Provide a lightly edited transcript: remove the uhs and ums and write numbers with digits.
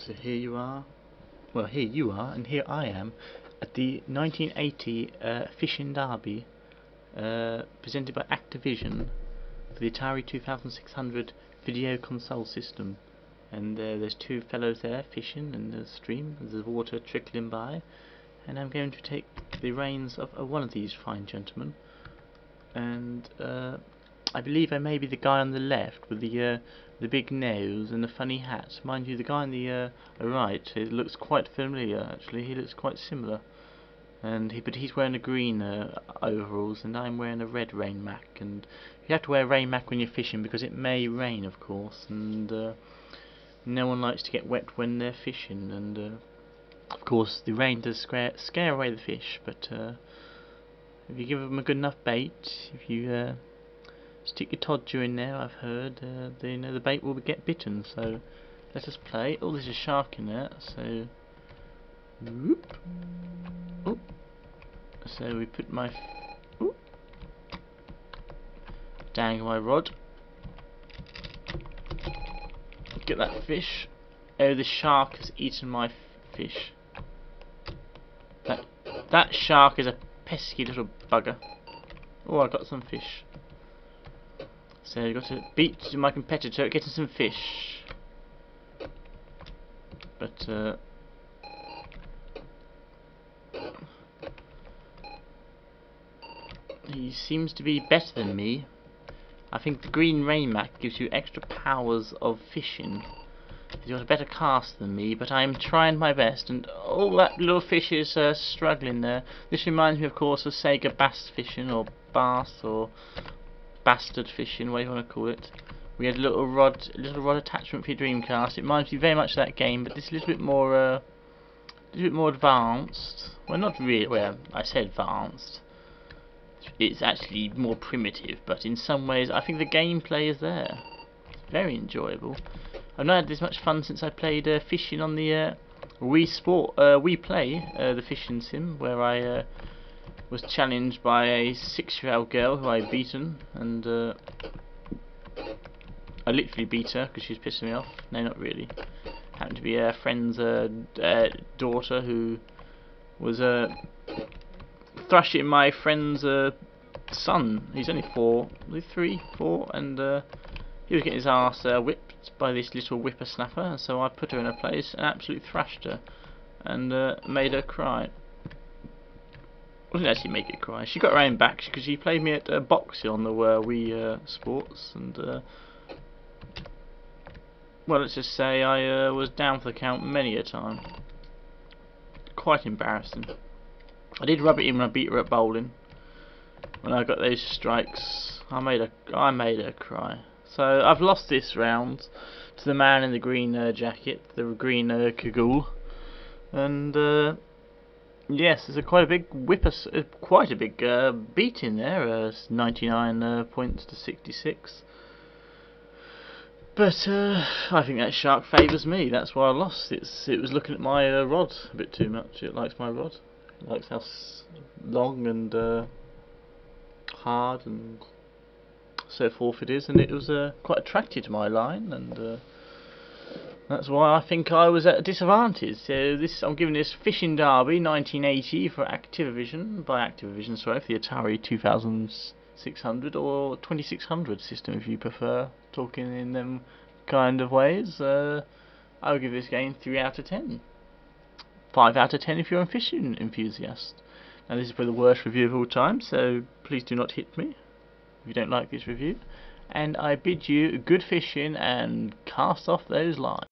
So here you are, well here you are, and here I am at the 1980 Fishing Derby presented by Activision for the Atari 2600 Video Console System. And there's two fellows there fishing in the stream, there's water trickling by, and I'm going to take the reins of one of these fine gentlemen, and I believe I may be the guy on the left with the big nose and the funny hat. Mind you, the guy on the right, it looks quite familiar actually. He looks quite similar, and but he's wearing a green overalls, and I'm wearing a red rain mac. And you have to wear a rain mac when you're fishing because it may rain, of course, and no one likes to get wet when they're fishing. And of course, the rain does scare away the fish, but if you give them a good enough bait, if you stick your todger in there, I've heard, the bait will get bitten. So let us play. Oh, there's a shark in there. So, whoop. Oh. So we put my dangle my rod. Get that fish. Oh, the shark has eaten my fish. That shark is a pesky little bugger. Oh, I got some fish. So you've got to beat my competitor at getting some fish. But he seems to be better than me. I think the green rain mat gives you extra powers of fishing. He's got a better cast than me, but I'm trying my best. And oh, that little fish is struggling there. This reminds me, of course, of Sega bass fishing, or bass, or bastard fishing, whatever you want to call it. We had a little rod attachment for your Dreamcast. It reminds me very much of that game, but this is a little bit more advanced. Well, not really. Well, I said advanced. It's actually more primitive, but in some ways I think the gameplay is there. It's very enjoyable. I've not had this much fun since I played fishing on the Wii Play, the fishing sim, where I was challenged by a 6-year-old girl who I'd beaten, and I literally beat her because she was pissing me off. No, not really. Happened to be a friend's daughter who was thrashing my friend's son. He's only 3, 4, and he was getting his ass whipped by this little whippersnapper. So I put her in her place and absolutely thrashed her, and made her cry. I didn't actually make her cry. She got her own back because she played me at boxing on the Wii Sports, and well, let's just say I was down for the count many a time. Quite embarrassing. I did rub it in when I beat her at bowling. When I got those strikes, I made her cry. So I've lost this round to the man in the green jacket, the green cagoule, and yes, there's quite a big beat in there. 99 points to 66. But I think that shark favours me. That's why I lost. It was looking at my rod a bit too much. It likes my rod. It likes how long and hard and so forth it is, and it was quite attracted to my line, and that's why I think I was at a disadvantage. So I'm giving this Fishing Derby 1980 for Activision, sorry, for the Atari 2600 or 2600 system if you prefer talking in them kind of ways. I would give this game 3 out of 10. 5 out of 10 if you're a fishing enthusiast. Now this is probably the worst review of all time, so please do not hit me if you don't like this review. And I bid you good fishing and cast off those lines.